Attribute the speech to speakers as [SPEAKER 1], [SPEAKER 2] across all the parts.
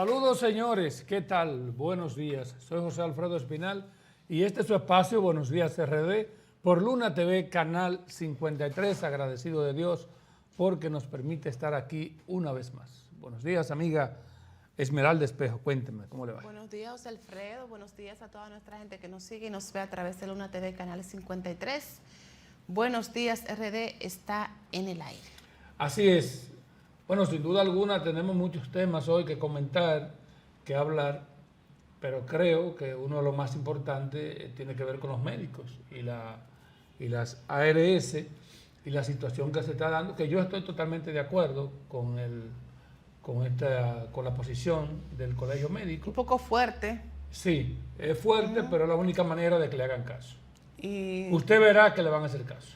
[SPEAKER 1] Saludos señores, ¿qué tal? Buenos días, soy José Alfredo Espinal y este es su espacio Buenos Días RD por Luna TV, Canal 53, agradecido de Dios porque nos permite estar aquí una vez más. Buenos días, amiga Esmeralda Espejo, cuénteme, ¿cómo le va?
[SPEAKER 2] Buenos días, José Alfredo, buenos días a toda nuestra gente que nos sigue y nos ve a través de Luna TV, Canal 53. Buenos días, RD está en el aire.
[SPEAKER 1] Así es. Bueno, sin duda alguna tenemos muchos temas hoy que comentar, que hablar, pero creo que uno de los más importantes tiene que ver con los médicos y las ARS y la situación que se está dando, que yo estoy totalmente de acuerdo con la posición del Colegio Médico.
[SPEAKER 2] Un poco fuerte.
[SPEAKER 1] Sí, es fuerte, pero es la única manera de que le hagan caso.
[SPEAKER 2] Y
[SPEAKER 1] Usted verá que le van a hacer caso.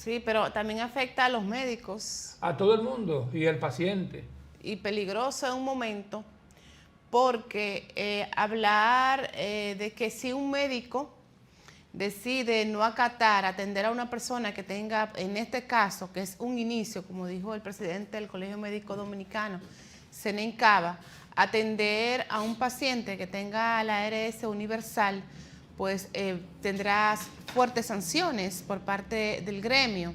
[SPEAKER 2] sí, pero también afecta a los médicos.
[SPEAKER 1] A todo el mundo y al paciente.
[SPEAKER 2] Y peligroso en un momento, porque hablar de que si un médico decide no acatar, atender a una persona que tenga, en este caso, que es un inicio, como dijo el presidente del Colegio Médico Dominicano, Zenén Cava, atender a un paciente que tenga la ARS universal, pues tendrás fuertes sanciones por parte del gremio.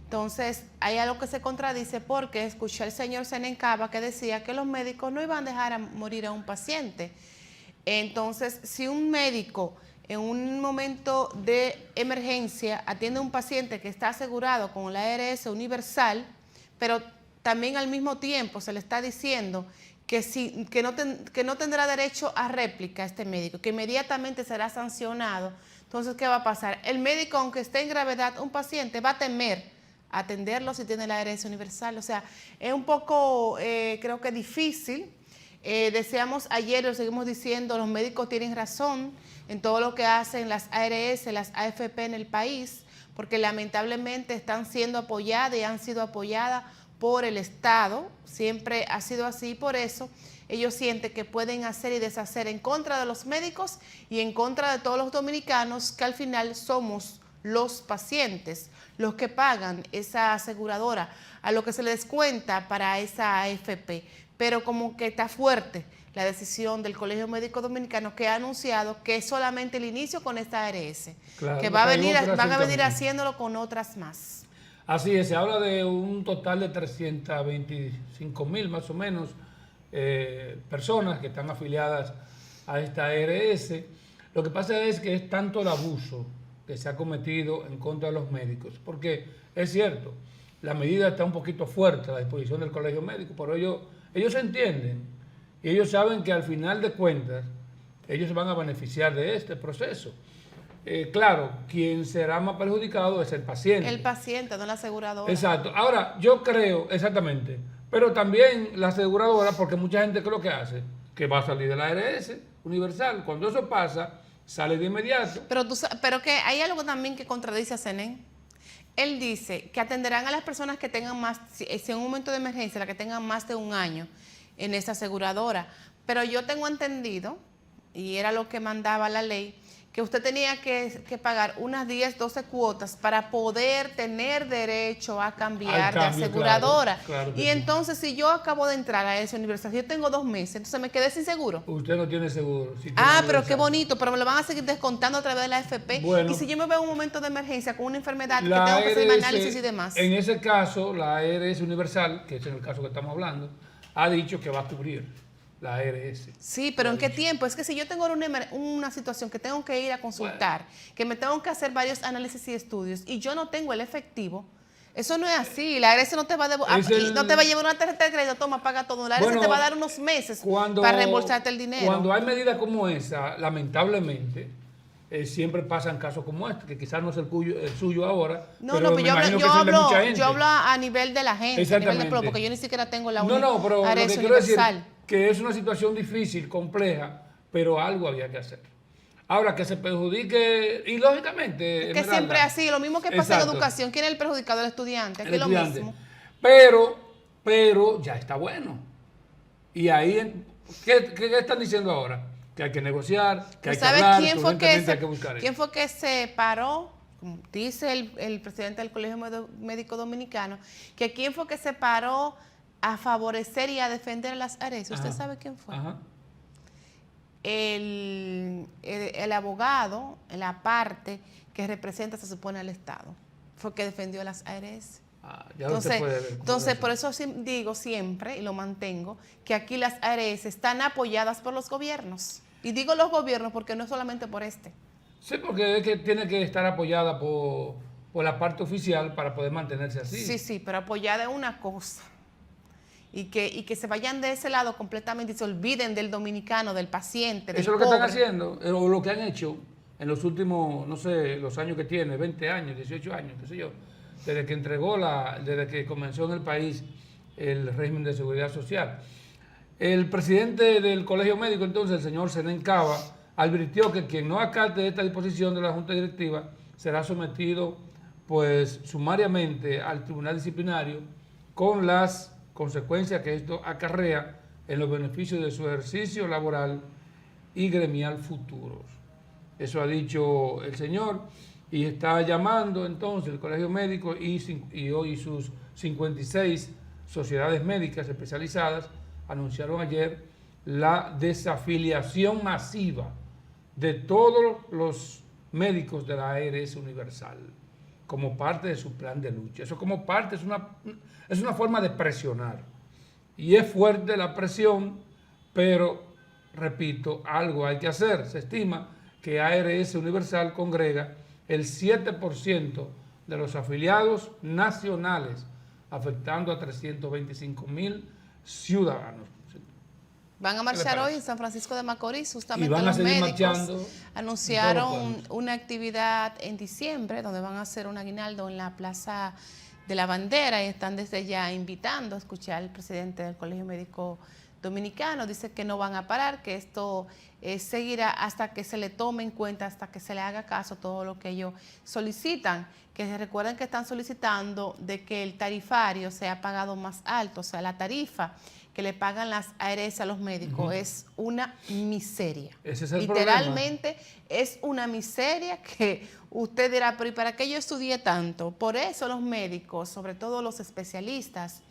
[SPEAKER 2] Entonces, hay algo que se contradice porque escuché al señor Zenén Cava que decía que los médicos no iban a dejar morir a un paciente. Entonces, si un médico en un momento de emergencia atiende a un paciente que está asegurado con la ARS universal, pero también al mismo tiempo se le está diciendo que no tendrá derecho a réplica este médico, que inmediatamente será sancionado. Entonces, ¿qué va a pasar? El médico, aunque esté en gravedad, un paciente va a temer atenderlo si tiene la ARS universal. O sea, es un poco, creo que difícil. Decíamos ayer, lo seguimos diciendo, los médicos tienen razón en todo lo que hacen las ARS, las AFP en el país, porque lamentablemente están siendo apoyadas y han sido apoyadas por el Estado, siempre ha sido así, por eso ellos sienten que pueden hacer y deshacer en contra de los médicos y en contra de todos los dominicanos, que al final somos los pacientes, los que pagan esa aseguradora, a lo que se les cuenta para esa AFP. Pero como que está fuerte la decisión del Colegio Médico Dominicano, que ha anunciado que es solamente el inicio con esta ARS,
[SPEAKER 1] Claro,
[SPEAKER 2] que van a venir haciéndolo con otras más.
[SPEAKER 1] Así es, se habla de un total de 325.000 más o menos personas que están afiliadas a esta ARS. Lo que pasa es que es tanto el abuso que se ha cometido en contra de los médicos, porque es cierto, la medida está un poquito fuerte a la disposición del Colegio Médico, pero ellos entienden y ellos saben que al final de cuentas ellos se van a beneficiar de este proceso. Claro, quien será más perjudicado es el paciente. El
[SPEAKER 2] paciente, no la aseguradora.
[SPEAKER 1] Exacto. Ahora, yo creo, exactamente, pero también la aseguradora, porque mucha gente que lo que hace, que va a salir de la ARS universal. Cuando eso pasa, sale de inmediato.
[SPEAKER 2] Pero que hay algo también que contradice a Zenén. Él dice que atenderán a las personas que tengan más, si en un momento de emergencia, la que tengan más de un año en esa aseguradora. Pero yo tengo entendido, y era lo que mandaba la ley, que usted tenía que pagar unas 10, 12 cuotas para poder tener derecho a cambiar de aseguradora.
[SPEAKER 1] Claro
[SPEAKER 2] y entonces, si yo acabo de entrar a esa universidad, yo tengo 2 meses, entonces me quedé sin seguro.
[SPEAKER 1] Usted no tiene seguro. Si
[SPEAKER 2] pero qué bonito, pero me lo van a seguir descontando a través de la AFP.
[SPEAKER 1] Bueno,
[SPEAKER 2] y si yo me veo en un momento de emergencia con una enfermedad que tengo que hacer análisis y demás.
[SPEAKER 1] En ese caso, la ARS universal, que es en el caso que estamos hablando, ha dicho que va a cubrir la ARS.
[SPEAKER 2] Sí, pero ¿en qué tiempo? Es que si yo tengo una situación que tengo que ir a consultar, que me tengo que hacer varios análisis y estudios y yo no tengo el efectivo, eso no es así. La ARS no te va a no te va a llevar una tarjeta de crédito, toma, paga todo. La ARS te va a dar unos meses para reembolsarte el dinero.
[SPEAKER 1] Cuando hay medidas como esa, lamentablemente, siempre pasan casos como este, que quizás no es el suyo ahora.
[SPEAKER 2] No, pero yo hablo a nivel de la gente, a nivel de pueblo, porque yo ni siquiera tengo la
[SPEAKER 1] pero
[SPEAKER 2] ARS
[SPEAKER 1] lo que quiero decir que es una situación difícil, compleja, pero algo había que hacer. Ahora, que se perjudique, y lógicamente...
[SPEAKER 2] Que siempre es así, lo mismo que pasa en educación. ¿Quién es el perjudicado? El estudiante, aquí es lo mismo.
[SPEAKER 1] Pero ya está bueno. Y ahí, ¿qué están diciendo ahora? Que hay que negociar, que hay que hablar,
[SPEAKER 2] ¿quién fue
[SPEAKER 1] ¿Quién
[SPEAKER 2] fue que se paró? Dice el presidente del Colegio Médico Dominicano, que quién fue que se paró a favorecer y a defender a las ARS. ¿Usted sabe quién fue?
[SPEAKER 1] Ajá.
[SPEAKER 2] El abogado, la parte que representa, se supone, al Estado, fue que defendió a las ARS.
[SPEAKER 1] Ya entonces, puede ver
[SPEAKER 2] entonces por eso digo siempre, y lo mantengo, que aquí las ARS están apoyadas por los gobiernos. Y digo los gobiernos porque no es solamente por este.
[SPEAKER 1] Sí, porque es que tiene que estar apoyada por la parte oficial para poder mantenerse así.
[SPEAKER 2] Sí, sí, pero apoyada es una cosa. Y que se vayan de ese lado completamente y se olviden del dominicano, del paciente, del
[SPEAKER 1] Eso es lo que
[SPEAKER 2] pobre.
[SPEAKER 1] están haciendo, o lo que han hecho en los últimos, no sé, los años que tiene, 20 años, 18 años, qué sé yo, desde que comenzó en el país el régimen de seguridad social. El presidente del Colegio Médico, entonces, el señor Zenén Cava, advirtió que quien no acate esta disposición de la Junta Directiva será sometido, pues, sumariamente al Tribunal Disciplinario con las consecuencias que esto acarrea en los beneficios de su ejercicio laboral y gremial futuros. Eso ha dicho el señor y está llamando entonces el Colegio Médico y hoy sus 56 sociedades médicas especializadas anunciaron ayer la desafiliación masiva de todos los médicos de la ARS Universal como parte de su plan de lucha. Eso como parte es una forma de presionar. Y es fuerte la presión, pero, repito, algo hay que hacer. Se estima que ARS Universal congrega el 7% de los afiliados nacionales, afectando a 325,000 ciudadanos.
[SPEAKER 2] Van a marchar hoy en San Francisco de Macorís, justamente
[SPEAKER 1] y van a
[SPEAKER 2] los
[SPEAKER 1] seguir
[SPEAKER 2] médicos
[SPEAKER 1] marchando
[SPEAKER 2] anunciaron una actividad en diciembre donde van a hacer un aguinaldo en la Plaza de la Bandera y están desde ya invitando a escuchar al presidente del Colegio Médico Dominicano. Dice que no van a parar, que esto seguirá hasta que se le tome en cuenta, hasta que se le haga caso a todo lo que ellos solicitan. Que se recuerden que están solicitando de que el tarifario sea pagado más alto, o sea, la tarifa que le pagan las ARS a los médicos es una miseria.
[SPEAKER 1] Ese es el
[SPEAKER 2] Literalmente
[SPEAKER 1] problema.
[SPEAKER 2] Es una miseria que usted dirá, pero ¿y para qué yo estudié tanto? Por eso los médicos, sobre todo los especialistas,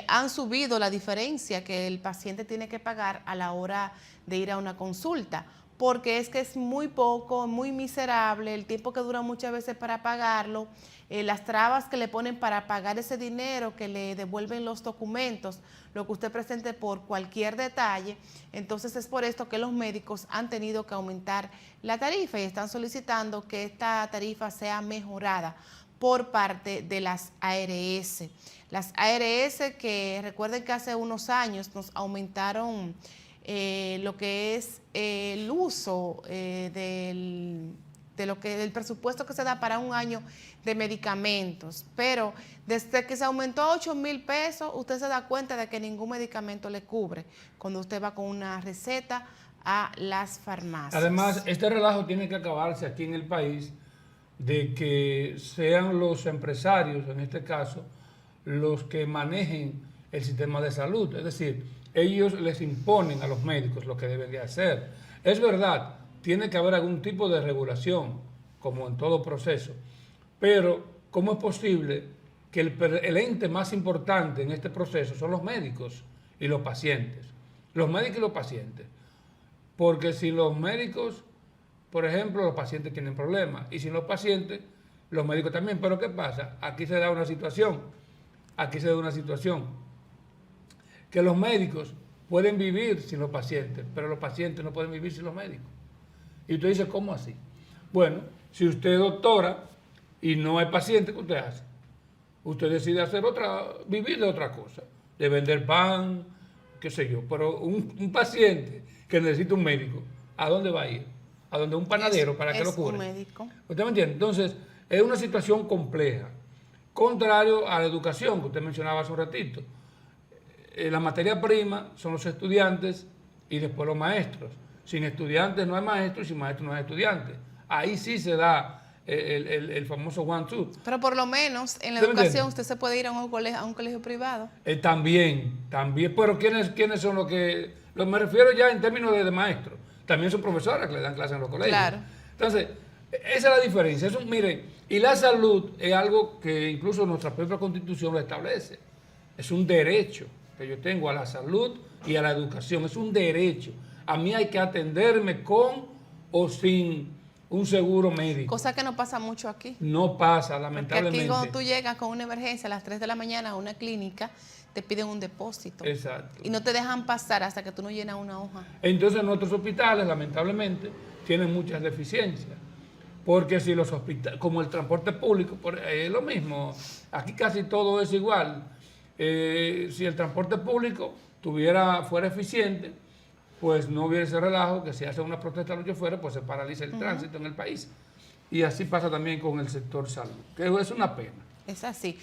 [SPEAKER 2] han subido la diferencia que el paciente tiene que pagar a la hora de ir a una consulta, porque es que es muy poco, muy miserable, el tiempo que dura muchas veces para pagarlo, las trabas que le ponen para pagar ese dinero, que le devuelven los documentos, lo que usted presente por cualquier detalle. Entonces es por esto que los médicos han tenido que aumentar la tarifa y están solicitando que esta tarifa sea mejorada por parte de las ARS. Las ARS que recuerden que hace unos años nos aumentaron lo que es el uso del presupuesto que se da para un año de medicamentos, pero desde que se aumentó a 8,000 pesos, usted se da cuenta de que ningún medicamento le cubre cuando usted va con una receta a las farmacias.
[SPEAKER 1] Además, este relajo tiene que acabarse aquí en el país, de que sean los empresarios, en este caso, los que manejen el sistema de salud. Es decir, ellos les imponen a los médicos lo que deben de hacer. Es verdad, tiene que haber algún tipo de regulación, como en todo proceso, pero ¿cómo es posible que el ente más importante en este proceso son los médicos y los pacientes? Los médicos y los pacientes. Porque si los médicos, por ejemplo, los pacientes tienen problemas, y si los pacientes, los médicos también. Pero ¿qué pasa? Aquí se da una situación, que los médicos pueden vivir sin los pacientes, pero los pacientes no pueden vivir sin los médicos. Y usted dice, ¿cómo así? Bueno, si usted es doctora y no hay paciente, ¿qué usted hace? Usted decide vivir de otra cosa, de vender pan, qué sé yo. Pero un paciente que necesita un médico, ¿a dónde va a ir? ¿A donde un panadero para que lo cure?
[SPEAKER 2] Un médico.
[SPEAKER 1] ¿Usted me entiende? Entonces, es una situación compleja. Contrario a la educación que usted mencionaba hace un ratito. La materia prima son los estudiantes y después los maestros. Sin estudiantes no hay maestros y sin maestros no hay estudiantes. Ahí sí se da el famoso one-two.
[SPEAKER 2] Pero por lo menos en la educación usted se puede ir a un colegio privado.
[SPEAKER 1] También. Pero ¿quiénes son los que...? Me refiero ya en términos de maestros. También son profesoras que le dan clases en los colegios.
[SPEAKER 2] Claro.
[SPEAKER 1] Entonces, esa es la diferencia. Miren, y la salud es algo que incluso nuestra propia Constitución lo establece. Es un derecho que yo tengo a la salud y a la educación. Es un derecho. A mí hay que atenderme con o sin un seguro médico.
[SPEAKER 2] Cosa que no pasa mucho aquí.
[SPEAKER 1] No pasa,
[SPEAKER 2] Porque
[SPEAKER 1] lamentablemente.
[SPEAKER 2] aquí cuando tú llegas con una emergencia a las 3 de la mañana a una clínica, te piden un depósito.
[SPEAKER 1] Exacto.
[SPEAKER 2] Y no te dejan pasar hasta que tú no llenas una hoja.
[SPEAKER 1] Entonces nuestros hospitales, lamentablemente, tienen muchas deficiencias. Porque si los hospitales, como el transporte público, es lo mismo. Aquí casi todo es igual. Si el transporte público fuera eficiente, pues no hubiera ese relajo que si hace una protesta a los choferes, pues se paraliza el tránsito en el país. Y así pasa también con el sector salud, que es una pena.
[SPEAKER 2] Es así.